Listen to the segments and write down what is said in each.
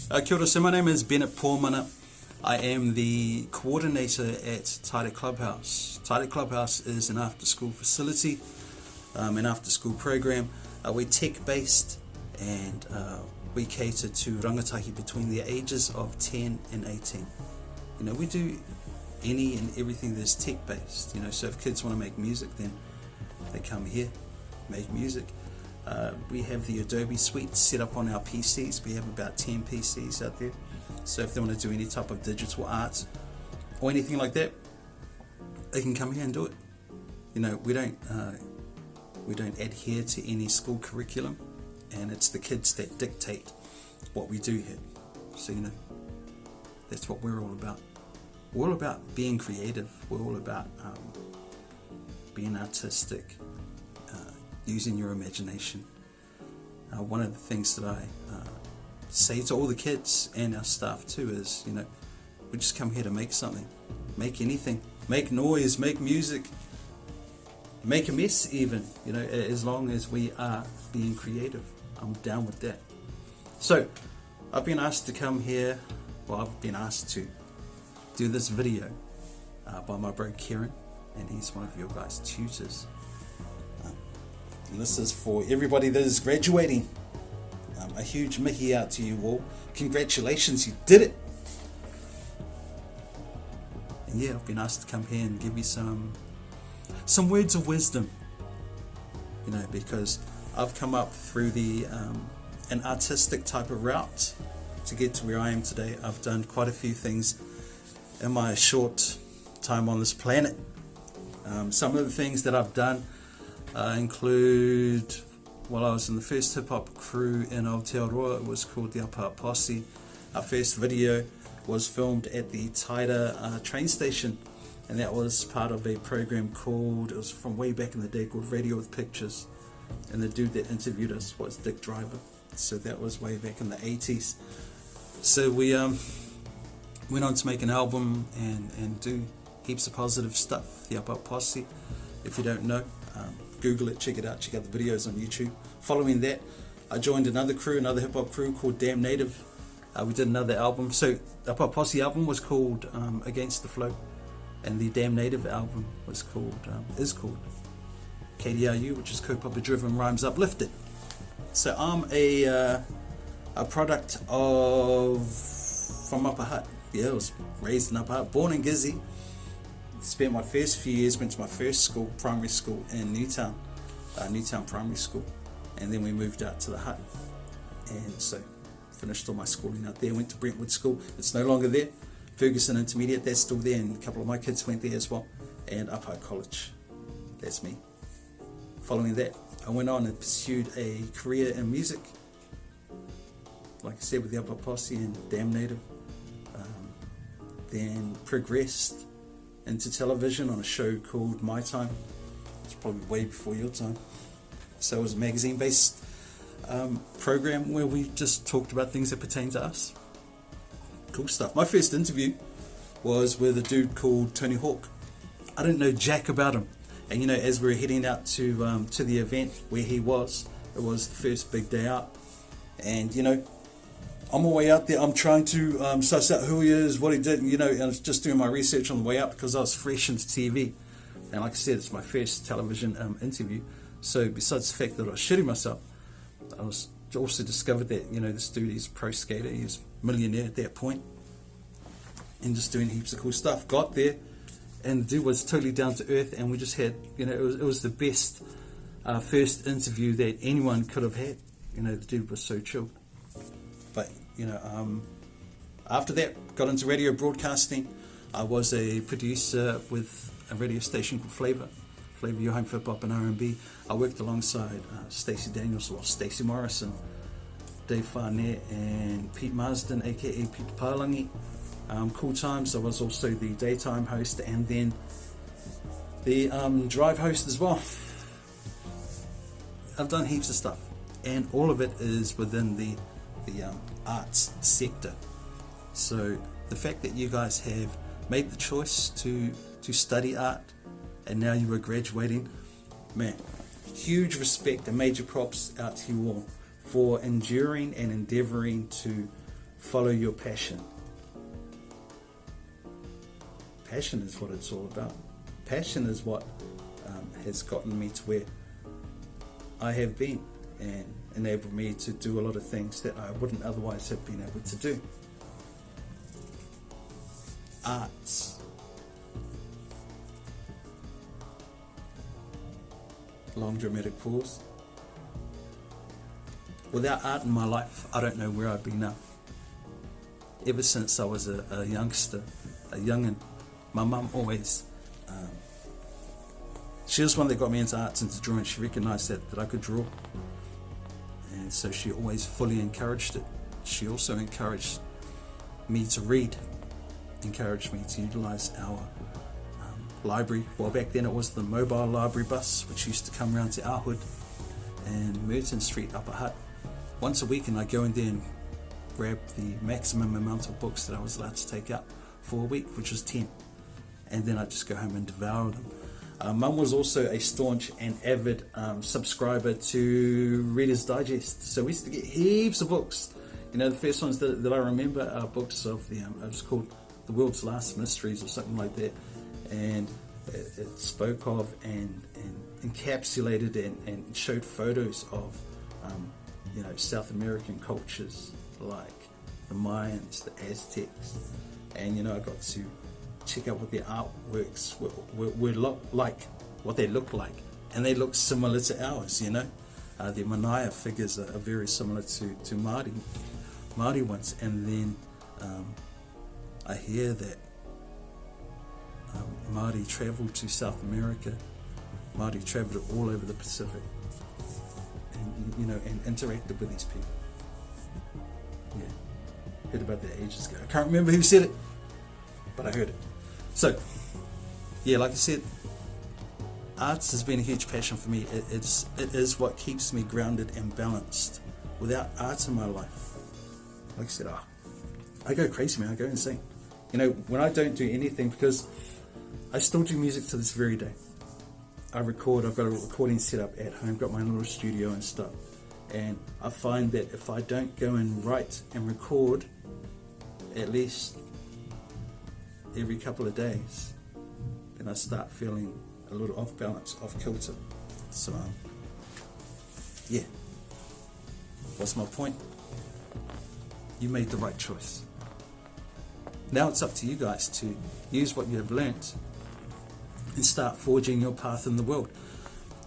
Kia ora, so my name is Bennett Pomana. I am the coordinator at Taita Clubhouse. Taita Clubhouse is an after-school facility, an after-school program. We're tech-based and we cater to rangatahi between the ages of 10 and 18. You know, we do any and everything that's tech-based. You know, so if kids want to make music, then they come here, make music. We have the Adobe suite set up on our PCs. We have about 10 PCs out there. So if they want to do any type of digital art or anything like that, they can come here and do it. You know, we don't adhere to any school curriculum, and it's the kids that dictate what we do here. So, you know, that's what we're all about. We're all about being creative. We're all about being artistic, using your imagination. One of the things that I say to all the kids and our staff too is, you know, we just come here to make something, make anything, make noise, make music, make a mess even, you know, as long as we are being creative. I'm down with that. So I've been asked to come here, I've been asked to do this video by my bro Kieran, and he's one of your guys' tutors. And this is for everybody that is graduating. A huge mihi out to you all. Congratulations, you did it. And yeah, I've been asked to come here and give you some words of wisdom. You know, because I've come up through an artistic type of route to get to where I am today. I've done quite a few things in my short time on this planet. Some of the things that I've done include, I was in the first hip-hop crew in Aotearoa. It was called the Upper Posse. Our first video was filmed at the Taita train station, and that was part of a program called, it was from way back in the day, called Radio with Pictures, and the dude that interviewed us was Dick Driver. So that was way back in the 80s. So we went on to make an album and do heaps of positive stuff, the Upper Posse. If you don't know, Google it, check it out, check out the videos on YouTube. Following that, I joined another crew, another hip-hop crew called Damn Native. We did another album. So the Upper Posse album was called Against the Flow, and the Damn Native album was called KDRU, which is Kaupapa Driven Rhymes Uplifted. So I'm a product from Upper Hutt. Yeah, I was raised in Upper Hutt, born in Gizzy. Spent my first few years, went to my first school, primary school in Newtown Primary School, and then we moved out to the Hut, and so finished all my schooling out there. Went to Brentwood School, it's no longer there. Ferguson Intermediate, that's still there, and a couple of my kids went there as well. And Upper College, that's me. Following that, I went on and pursued a career in music, like I said, with the Upper Posse and Damn Native. Then progressed into television on a show called My Time. It's probably way before your time. So it was a magazine-based program where we just talked about things that pertain to us. Cool stuff. My first interview was with a dude called Tony Hawk. I didn't know jack about him. And you know, as we were heading out to the event where he was, it was the first big day out. And you know, on my way out there, I'm trying to suss out who he is, what he did, you know, and I was just doing my research on the way out because I was fresh into TV. And like I said, it's my first television interview. So besides the fact that I was shitting myself, I was also discovered that, you know, this dude, he's a pro skater, he's a millionaire at that point, and just doing heaps of cool stuff. Got there, and the dude was totally down to earth, and we just had, you know, it was the best first interview that anyone could have had. You know, the dude was so chill. But, you know, after that, got into radio broadcasting. I was a producer with a radio station called Flavor Your Home for Hip Hop and R&B. I worked alongside Stacey Daniels, Stacey Morrison, Dave Farnett, and Pete Marsden, aka Pete Palangi. Cool times. I was also the daytime host and then the drive host as well. I've done heaps of stuff, and all of it is within the arts sector. So the fact that you guys have made the choice to study art, and now you are graduating, man, huge respect and major props out to you all for enduring and endeavoring to follow your passion. Passion is what it's all about. Passion is what has gotten me to where I have been and enabled me to do a lot of things that I wouldn't otherwise have been able to do. Arts. Long dramatic pause. Without art in my life, I don't know where I'd be now. Ever since I was a youngster, a youngin', my mum always, she was one that got me into arts and to drawing. She recognised that I could draw. And so she always fully encouraged it. She also encouraged me to read, encouraged me to utilise our library. Well, back then it was the mobile library bus, which used to come round to our hood and Merton Street, Upper Hutt, once a week, and I'd go in there and grab the maximum amount of books that I was allowed to take out for a week, which was 10. And then I'd just go home and devour them. Mum was also a staunch and avid subscriber to Reader's Digest. So we used to get heaps of books. You know, the first ones that I remember are books of the, it was called The World's Last Mysteries or something like that. And it spoke of and encapsulated and showed photos of, you know, South American cultures like the Mayans, the Aztecs. And, you know, I got to check out what their artworks were like, what they look like, and they look similar to ours, you know. The Manaya figures are very similar to Māori ones. And then I hear that Māori travelled to South America, Māori travelled all over the Pacific, and, you know, and interacted with these people. Yeah, heard about that ages ago. I can't remember who said it, but I heard it. So, yeah, like I said, arts has been a huge passion for me. It is what keeps me grounded and balanced. Without art in my life, like I said, I go crazy, man. I go insane. You know, when I don't do anything, because I still do music to this very day. I record. I've got a recording set up at home. Got my little studio and stuff. And I find that if I don't go and write and record at least every couple of days, then I start feeling a little off balance, off kilter. So, yeah. What's my point? You made the right choice. Now it's up to you guys to use what you have learnt and start forging your path in the world.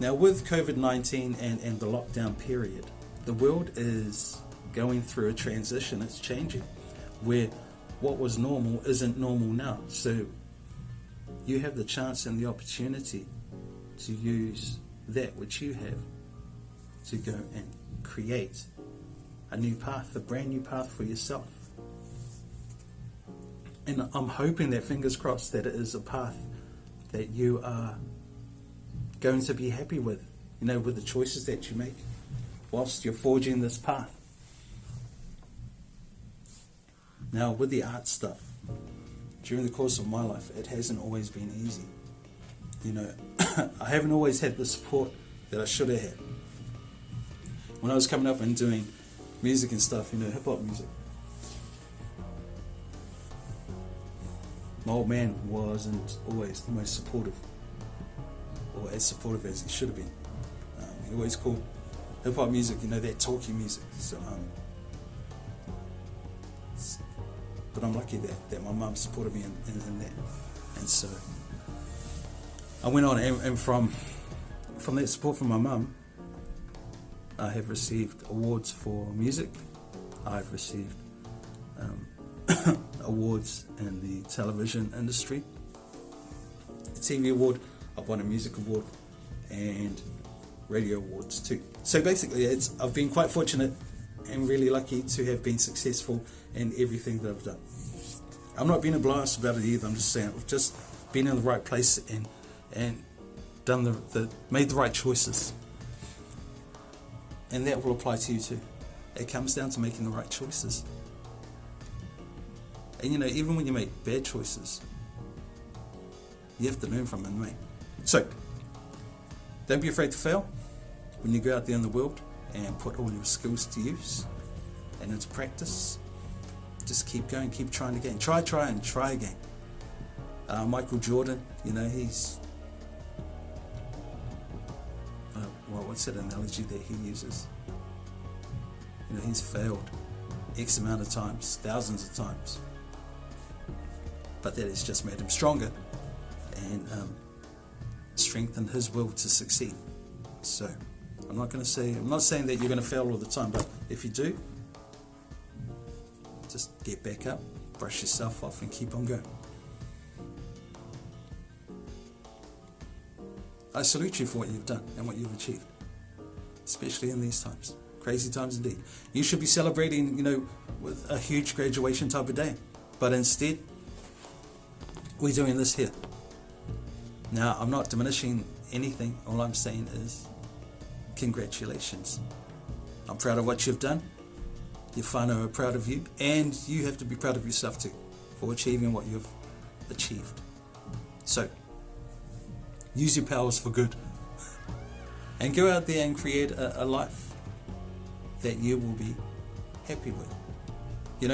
Now, with COVID-19 and the lockdown period, the world is going through a transition. It's changing, where what was normal isn't normal now. So you have the chance and the opportunity to use that which you have to go and create a new path, a brand new path for yourself. And I'm hoping that, fingers crossed, that it is a path that you are going to be happy with, you know, with the choices that you make whilst you're forging this path. Now, with the art stuff, during the course of my life, it hasn't always been easy. You know, I haven't always had the support that I should have had. When I was coming up and doing music and stuff, you know, hip-hop music, my old man wasn't always the most supportive, or as supportive as he should have been. He always called hip-hop music, you know, that talky music. So, but I'm lucky that my mum supported me in that. And so I went on, and from that support from my mum, I have received awards for music. I've received awards in the television industry, a TV award. I've won a music award and radio awards too. So basically, I've been quite fortunate and really lucky to have been successful in everything that I've done. I'm not being a blast about it either. I'm just saying I've just been in the right place and done made the right choices. And that will apply to you too. It comes down to making the right choices. And you know, even when you make bad choices, you have to learn from them, mate. So, don't be afraid to fail when you go out there in the world and put all your skills to use and into practice. just keep going, keep trying again. Try and try again. Michael Jordan, he's... what's that analogy that he uses? He's failed X amount of times, thousands of times. But that has just made him stronger and strengthened his will to succeed. So I'm not saying that you're going to fail all the time, but if you do, just get back up, brush yourself off and keep on going. I salute you for what you've done and what you've achieved, especially in these times. Crazy times indeed. You should be celebrating, with a huge graduation type of day. But instead, we're doing this here. Now, I'm not diminishing anything. All I'm saying is, congratulations. I'm proud of what you've done. Your whānau are proud of you. And you have to be proud of yourself too, for achieving what you've achieved. So, use your powers for good. And go out there and create a life that you will be happy with.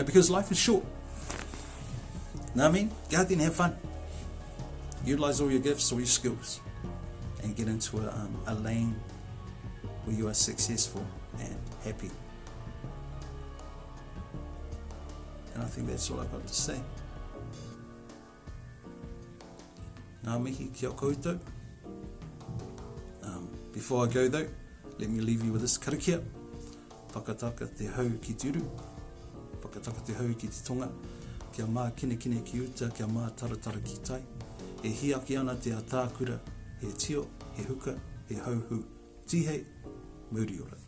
Because life is short. Know what I mean? Go out there and have fun. Utilize all your gifts, all your skills, and get into a lane where you are successful and happy. And I think that's all I've got to say. Ngā mihi kia koutou. Before I go though, let me leave you with this karakia. Whakataka te hau ki turu, whakataka te hau ki te tonga, kia mā kine ki uta, kia mā taratara ki tai, he hiaki ana te atākura, he tio, he huka, he hauhu, tihei, muri ora.